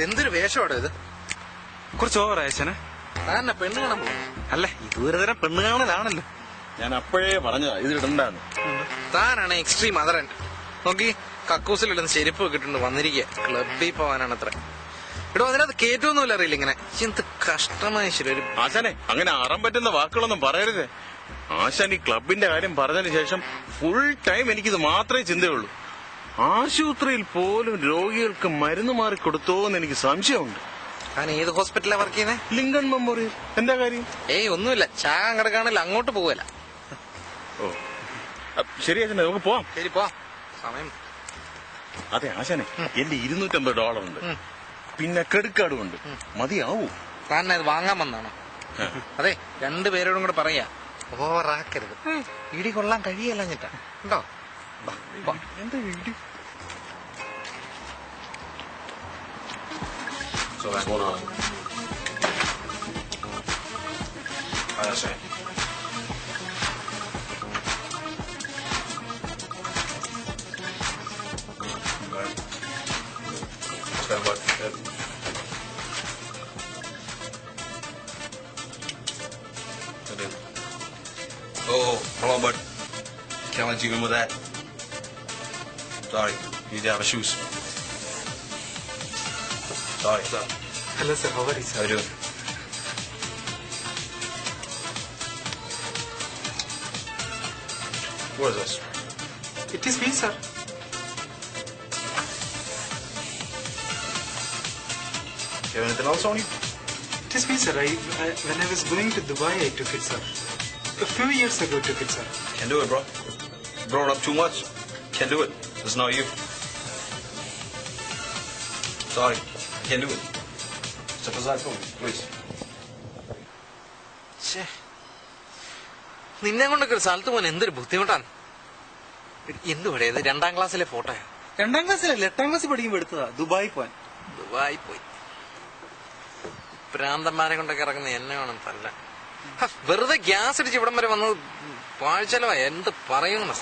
എന്തൊരു വേഷമാടോ ഇത്? കുറച്ച് ഓവറായച്ചനെ. താന്നെ പെണ്ണ് കാണാൻ പോകും? അല്ല, ഇതൊരു തരം പെണ്ണ് കാണലാണല്ലോ. ഞാൻ അപ്പോഴേ പറഞ്ഞതാ ഇത് ഇടണ്ടാന്ന്. താനാണ് എക്സ്ട്രീം അതറൻ. നോക്കി, കക്കൂസിലിടുന്ന ചെരുപ്പ് കിട്ടുന്നുണ്ട് വന്നിരിക്കുക. ക്ലബിൽ പോവാനാണ് അത്ര. ഇടോ, അതിനകത്ത് കേറ്റൊന്നുമില്ല, അറിയില്ല ഇങ്ങനെ. എന്ത് കഷ്ടമായ ശരി. ഒരു ആശാനെ, അങ്ങനെ അറം പറ്റുന്ന വാക്കുകളൊന്നും പറയരുതേ. ആശാൻ ഈ ക്ലബിന്റെ കാര്യം പറഞ്ഞതിന് ശേഷം ഫുൾ ടൈം എനിക്കിത് മാത്രമേ ചിന്തയുള്ളൂ. ആശുപത്രിയിൽ പോലും രോഗികൾക്ക് മരുന്ന് മാറി കൊടുത്തോന്ന് എനിക്ക് സംശയമുണ്ട്. താൻ ഏത് ഹോസ്പിറ്റലാ വർക്ക് ചെയ്യുന്നത്? Lincoln memorial. എന്താ കാര്യം? ഏയ് ഒന്നുമില്ല, ചാകാൻ കിടക്കാണെങ്കിൽ അങ്ങോട്ട് പോവല്ല. ഓ ശരി ആശാനെ, നമുക്ക് പോവാം. ശരി, പോവാം. സമയം. അതെ ആശാനെ, എന്റെ $250 ഉണ്ട്, പിന്നെ ക്രെഡിറ്റ് കാർഡും ഉണ്ട്. മതിയാവൂ? താൻ അത് വാങ്ങാൻ വന്നാണോ? അതെ, രണ്ടുപേരോടും കൂടെ പറയാ, ഓവറാക്കരുത്. ഇടി കൊള്ളാൻ കഴിയല്ല ഞെട്ടാ. ഉണ്ടോ? എന്താ ഇടി? So what's going on? Hi, Ashay. Okay. Stand by. Yep. I did. Oh, hold on, bud. Can't let you in with that. Sorry, you need to have a shoes. Sorry, sir. Hello, sir. How are you, sir? How you doing? What is this? It is me, sir. You have anything else on you? It is me, sir. When I was going to Dubai, I took it, sir. A few years ago, I took it, sir. Can't do it, bro. Growing up too much. Can't do it. It's not you. Sorry. Can't do it. Step aside for me, please. നിന്നെ കൊണ്ടൊക്കെ ഒരു സ്ഥലത്ത് പോകാൻ എന്തൊരു ബുദ്ധിമുട്ടാണ്. എന്തുപടെ ഇത്? 2ാം ക്ലാസ്സിലെ ഫോട്ടോയാ? 2ാം ക്ലാസ്സിലല്ല, 8ാം ക്ലാസ്സിൽ പഠിക്കുമ്പോ എടുത്തതാ. ദുബായി പോവാൻ. ദുബായി പോയി. പ്രാന്തന്മാരെ കൊണ്ടൊക്കെ ഇറങ്ങുന്ന എന്നെ വേണം തല്ല. വെറുതെ ഗ്യാസ് അടിച്ച് ഇവിടം വരെ വന്നത് പാഴ്ചലവാ. എന്ത് പറയുന്നു?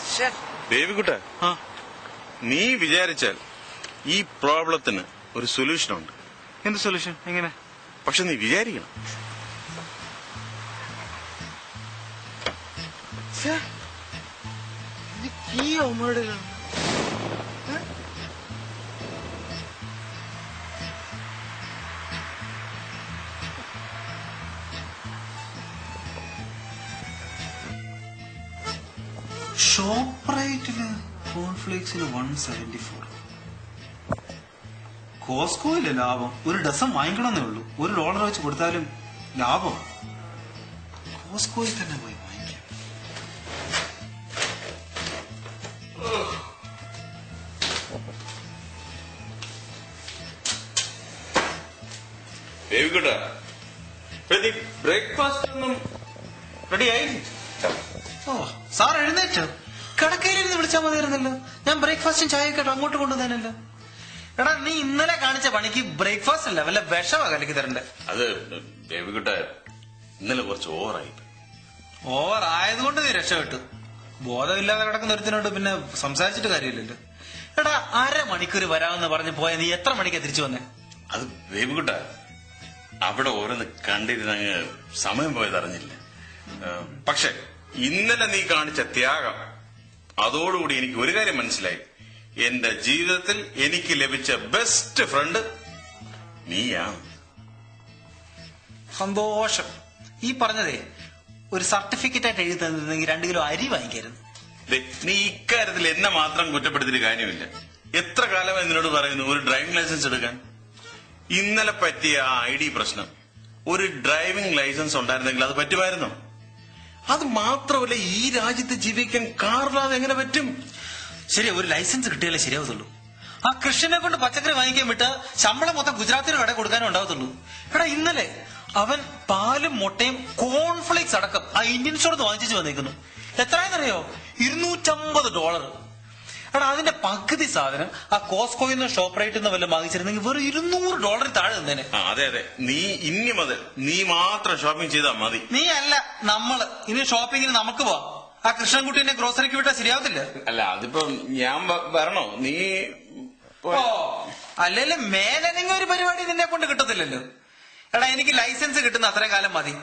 ദേവികുട്ട, നീ വിചാരിച്ചാൽ ഈ പ്രോബ്ലത്തിന് ഒരു സൊല്യൂഷൻ ഉണ്ട്. എന്ത് സൊല്യൂഷൻ? എങ്ങനെ? പക്ഷെ നീ വിചാരിക്കണം. ഈ അമ്മയുടെ ഷോപ്പ് റൈറ്റില് കോൺഫ്ലേക്സിന് 174. കോസ്കോയിലെ ലാഭം ഒരു ഡസൻ വാങ്ങിക്കണമെന്നേ ഉള്ളൂ. $1 വെച്ച് കൊടുത്താലും ലാഭം. കോസ്കോയിൽ തന്നെ പോയി വാങ്ങിക്കാം. ദേവികുട്ട, ബ്രേക്ക്ഫാസ്റ്റ് ഒന്നും റെഡി ആയി? ഓ, സാർ എഴുന്നേറ്റോ? കിടക്കയിലിരുന്ന് വിളിച്ചാൽ മതിയായിരുന്നല്ലോ. ഞാൻ ബ്രേക്ക്ഫാസ്റ്റും ചായയൊക്കെ അങ്ങോട്ട് കൊണ്ടുവന്നേനല്ലോ. എടാ, നീ ഇന്നലെ കാണിച്ച പണിക്ക് ബ്രേക്ക്ഫാസ്റ്റ് അല്ല, വല്ല വിഷമാ കലക്കി തരണ്ടേ. അത് ദേവികുട്ട, ഇന്നലെ കുറച്ച് ഓവറായി. ഓവർ ആയതുകൊണ്ട് നീ രക്ഷപ്പെട്ടു. ബോധമില്ലാതെ കിടക്കുന്ന ഒരുത്തിനോട് പിന്നെ സംസാരിച്ചിട്ട് കാര്യമില്ലല്ലോ. എടാ, 1/2 മണിക്കൂർ വരാമെന്ന് പറഞ്ഞ് പോയ നീ എത്ര മണിക്കാ തിരിച്ചു വന്നേ? അത് ദേവികുട്ട, അവിടെ ഓരോന്ന് കണ്ടിരുന്നങ്ങ് സമയം പോയത് അറിഞ്ഞില്ല. പക്ഷെ ഇന്നലെ നീ കാണിച്ച ത്യാഗം, അതോടുകൂടി എനിക്ക് ഒരു കാര്യം മനസ്സിലായി. എന്റെ ജീവിതത്തിൽ എനിക്ക് ലഭിച്ച ബെസ്റ്റ് ഫ്രണ്ട് നീയാണ്. സന്തോഷം. ഈ പറഞ്ഞതേ ഒരു സർട്ടിഫിക്കറ്റ് ആയിട്ട് എഴുതി തന്നിരുന്നെങ്കിൽ 2 കിലോ അരി വാങ്ങിക്കായിരുന്നു. നീ ഇക്കാര്യത്തിൽ എന്നെ മാത്രം കുറ്റപ്പെടുത്തിയിട്ട് കാര്യമില്ല. എത്ര കാലമായി നിന്നോട് പറയുന്നു ഒരു ഡ്രൈവിംഗ് ലൈസൻസ് എടുക്കാൻ? ഇന്നലെ പറ്റിയ ആ ID പ്രശ്നം, ഒരു ഡ്രൈവിംഗ് ലൈസൻസ് ഉണ്ടായിരുന്നെങ്കിൽ അത് പറ്റുമായിരുന്നോ? അത് മാത്രമല്ല, ഈ രാജ്യത്ത് ജീവിക്കാൻ കാറില്ലാതെ എങ്ങനെ പറ്റും? ശരി, ഒരു ലൈസൻസ് കിട്ടിയാലേ ശരിയാവത്തുള്ളൂ. ആ കൃഷ്ണനെ കൊണ്ട് പച്ചക്കറി വാങ്ങിക്കാൻ വിട്ട് ശമ്പളം മൊത്തം ഗുജറാത്തിന് കട കൊടുക്കാനേ ഉണ്ടാവത്തുള്ളൂ. എടാ, ഇന്നലെ അവൻ പാലും മുട്ടയും കോൺഫ്ലേക്സ് അടക്കം ആ ഇന്ത്യൻ സ്റ്റോറിൽ വാങ്ങിച്ചു വന്നേക്കുന്നു. എത്രയെന്നറിയോ? $250. എടാ, അതിന്റെ പകുതി സാധനം ആ കോസ്കോയിൽ നിന്ന് ഷോപ്പ് റൈറ്റിൽ നിന്ന് വല്ലതും വാങ്ങിച്ചിരുന്നെങ്കിൽ വെറും $200 താഴെ തന്നേനെ. അതെ അതെ, നീ ഇനി മുതൽ നീ മാത്രം ഷോപ്പിംഗ് ചെയ്താൽ മതി. നീ അല്ല, നമ്മള്. ഇനി ഷോപ്പിങ്ങിന് നമുക്ക് പോവാം. ആ കൃഷ്ണൻകുട്ടിന്റെ ഗ്രോസറിക്ക് വിട്ടാൽ ശരിയാവത്തില്ല. അല്ല, അതിപ്പോ ഞാൻ വരണോ? നീ അല്ലേല് മേലനങ്ങ ഒരു പരിപാടി നിന്നെ കൊണ്ട് കിട്ടത്തില്ലല്ലോ. എടാ എനിക്ക് ലൈസൻസ് കിട്ടുന്ന അത്രയും കാലം മതി.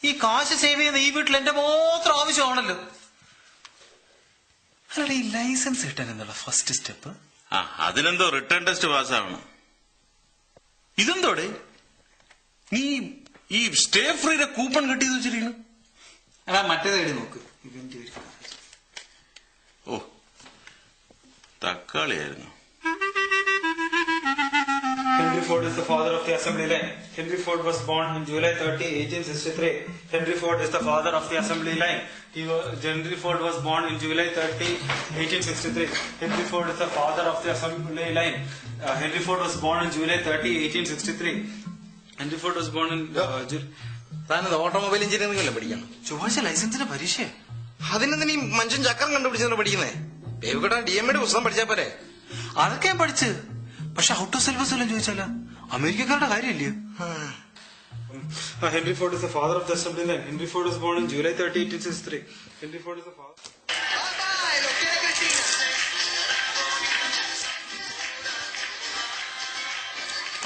ഈ കാശ് സേവ് ചെയ്യുന്ന ഈ വീട്ടിൽ എന്റെ മാത്രം ആവശ്യമാണല്ലോ. അല്ലടാ ഈ ലൈസൻസ് കിട്ടാൻ എന്നുള്ള ഫസ്റ്റ് സ്റ്റെപ്പ്? അതിനെന്തോ റിട്ടേൺ ടെസ്റ്റ് പാസ്സാവണം. ഇതെന്തോടെ നീ ഈ സ്റ്റേ ഫ്രീയുടെ കൂപ്പൺ കിട്ടിയെന്ന് വെച്ചിരിക്കുന്നു? എടാ മറ്റേത് എഴുതി നോക്ക്. ഓ തക്കാളിയായിരുന്നു. Henry Ford is the father of the assembly line. Henry Ford was born on July 30, 1863. Henry Ford is the father of the assembly line. Henry Ford was born in July 30, 1863. Henry Ford is the father of the assembly line. Henry Ford was born on July 30, 1863. Henry Ford was born in താനത് automobile engineering അല്ലേ പഠിക്കണം? ചൊവ്വാഴ്ച ലൈസൻസിന്റെ പരീക്ഷ. അതിനെന്താ നീ മനുഷ്യൻ ചക്രം കണ്ടുപിടിച്ചെന്ന് പഠിക്കുന്നേ? ബേബിക്കോട്ടാ DMA പുസ്തകം പഠിച്ചാ പോരെ? അതൊക്കെ ഞാൻ പഠിച്ച്. പക്ഷെ ഔട്ട് ഓഫ് സിലബസ് എല്ലാം ചോദിച്ചാലോ? അമേരിക്കക്കാരുടെ കാര്യമില്ലയോ? Henry Ford is the father of the assembly line. Henry Ford was born on July 30, 1863. Henry Ford is the father.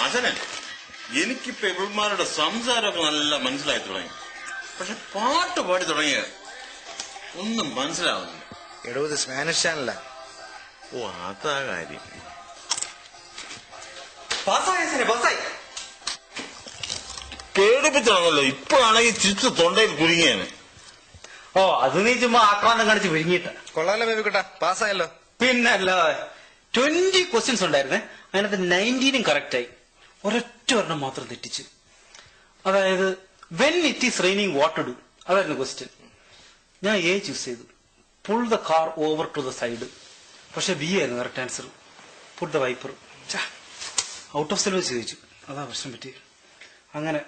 ആശാനെ, എനിക്കിപ്പോ ഇവന്മാരുടെ സംസാരമൊക്കെ നല്ല മനസ്സിലായി തുടങ്ങി. പക്ഷെ പാട്ട് പാടി തുടങ്ങിയ ഒന്നും മനസ്സിലാവുന്നില്ല. എടോ ഇത് സ്പാനിഷ് ചാനലാ. ഓ അതാ കാര്യം. പേടിപ്പിച്ചാണല്ലോ. ഇപ്പോഴാണെങ്കിൽ ചിരിച്ച് തൊണ്ടയിൽ കുരുങ്ങിയാണ്. ഓ അത് നീ ചുമ്മാ ആക്രാന്തം കാണിച്ച് വിഴുങ്ങിയിട്ട്. കൊള്ളാലോ ബേബിക്കോട്ടാ, പാസ്സായല്ലോ. പിന്നല്ല 20 ക്വസ്റ്റ്യൻസ് ഉണ്ടായിരുന്നേ. അതിനകത്ത് 19 കറക്റ്റായി. ഒരൊറ്റ ഒരെണ്ണം മാത്രം തെറ്റിച്ചു. അതായത് when it is raining what to do, അതായിരുന്നു ക്വസ്റ്റ്യൻ. ഞാൻ എ ചൂസ് ചെയ്തു, pull the car over to the side. പക്ഷെ ബി ആയിരുന്നു correct answer, put the wiper. Out of syllabus ചോദിച്ചു, അതാ പ്രശ്നം പറ്റി. അങ്ങനെ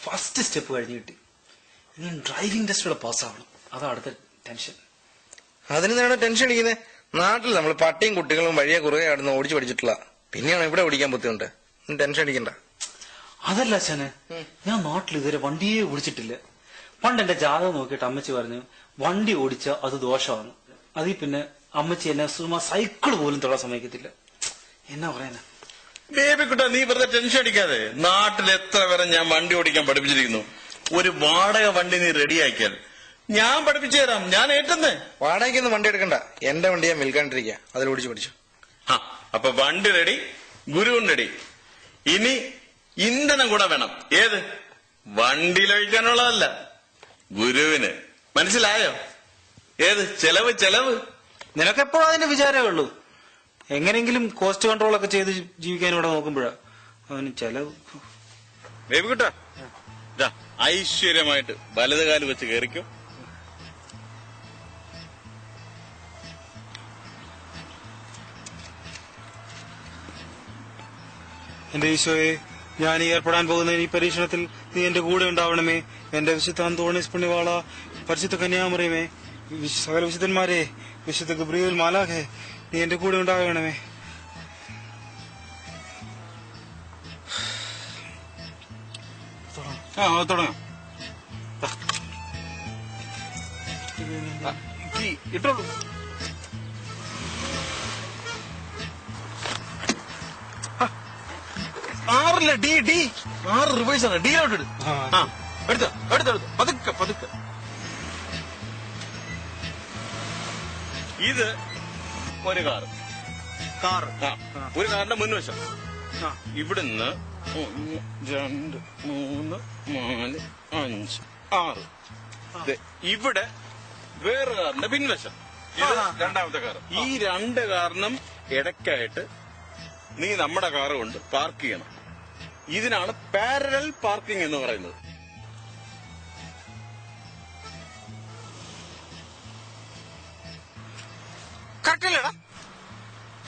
ഫസ്റ്റ് സ്റ്റെപ്പ് കഴിഞ്ഞ് കിട്ടി. ഇനി ഡ്രൈവിംഗ് ടെസ്റ്റോടെ പാസ്സാവണം, അതാ അടുത്ത ടെൻഷൻ. അതിന് നേടെ ടെൻഷൻ അടിക്കുന്നേ. നാട്ടിൽ നമ്മൾ പട്ടിയും കുട്ടികളും വഴിയെ കുറുകെ ആടുന്ന് ഓടിച്ചു പഠിച്ചിട്ടുള്ള, പിന്നെയാണ് ഇവിടെ ഓടിക്കാൻ ബുദ്ധിമുട്ട്. ടെൻഷൻ അടിക്കണ്ട. അതല്ല അച്ഛന്, ഞാൻ നാട്ടിൽ ഇതുവരെ വണ്ടിയെ ഓടിച്ചിട്ടില്ല. പണ്ട് എന്റെ ജാതകം നോക്കിയിട്ട് അമ്മച്ചി പറഞ്ഞു വണ്ടി ഓടിച്ച അത് ദോഷമാണ്. അതിൽ പിന്നെ അമ്മച്ചി എന്നെ സുമാ സൈക്കിൾ പോലും തൊടാൻ സമ്മതിക്കത്തില്ല. എന്നാ പറയാനാ? ബേബിക്കുട്ട, നീ വെറുതെ ടെൻഷൻ അടിക്കാതെ. നാട്ടിൽ എത്ര പേരെ ഞാൻ വണ്ടി ഓടിക്കാൻ പഠിപ്പിച്ചിരിക്കുന്നു. ഒരു വാടക വണ്ടി നീ റെഡിയാക്കിയാൽ ഞാൻ പഠിപ്പിച്ചു തരാം. ഞാൻ ഏറ്റുന്നേ. വാടകയ്ക്കൊന്നും വണ്ടി എടുക്കണ്ട, എന്റെ വണ്ടി ഞാൻ വിൽക്കാണ്ടിരിക്കുക, അതിൽ ഓടിച്ചു പഠിച്ചു. അപ്പൊ വണ്ടി റെഡി, ഗുരുവും റെഡി. ഇനി ഇന്ധനം കൂടെ വേണം. ഏത്? വണ്ടിയിലൊഴിക്കാനുള്ളതല്ല, ഗുരുവിന്. മനസ്സിലായോ? ഏത്? ചെലവ് ചെലവ്. നിനക്കെപ്പോഴും അതിന്റെ വിചാരമേ ഉള്ളൂ. എങ്ങനെങ്കിലും കോസ്റ്റ് കൺട്രോൾ ഒക്കെ ചെയ്ത് ജീവിക്കാൻ ഇവിടെ നോക്കുമ്പോഴാ അവന് ചെലവ്. ബേബിക്കുട്ട, ഐശ്വര്യമായിട്ട് വലത് കാല് വെച്ച് കയറിക്കോ. എന്റെ ഈശോയെ, ഞാൻ ഈ ഏർപ്പെടാൻ പോകുന്ന ഈ പരീക്ഷണത്തിൽ നീ എന്റെ കൂടെ ഉണ്ടാവണമേ. എന്റെ വിശുദ്ധ അന്തോണീസ് പുണ്യവാള, പരിശുദ്ധ കന്യാമറിയമേ, സകല വിശുദ്ധന്മാരെ, വിശുദ്ധ ഗബ്രിയേൽ മാലാഖേ, നീ എന്റെ കൂടെ ഉണ്ടാകണമേ. തുടങ്ങാം. ഇട്ടോളൂ. ആറില്ല, ഡി ഡി 6 റിവേഴ്സ് ആണ്. ഡിയിലോട്ട് ഇട്. എടുത്തോ പതുക്കെ പതുക്കെ. ഇത് ഒരു കാറ്. ഒരു കാറിന്റെ മുൻവശം. ഇവിടുന്ന് 1 2 3 4 5 6. ഇവിടെ വേറെ കാറിന്റെ പിൻവശം. ഇത് രണ്ടാമത്തെ കാർ. ഈ 2 കാറിനും ഇടയ്ക്കായിട്ട് നീ നമ്മുടെ കാറ് കൊണ്ട് പാർക്ക് ചെയ്യണം. ഇതിനാണ് പാരലൽ പാർക്കിംഗ് എന്ന് പറയുന്നത്. കറക്റ്റ് അല്ലേടാ?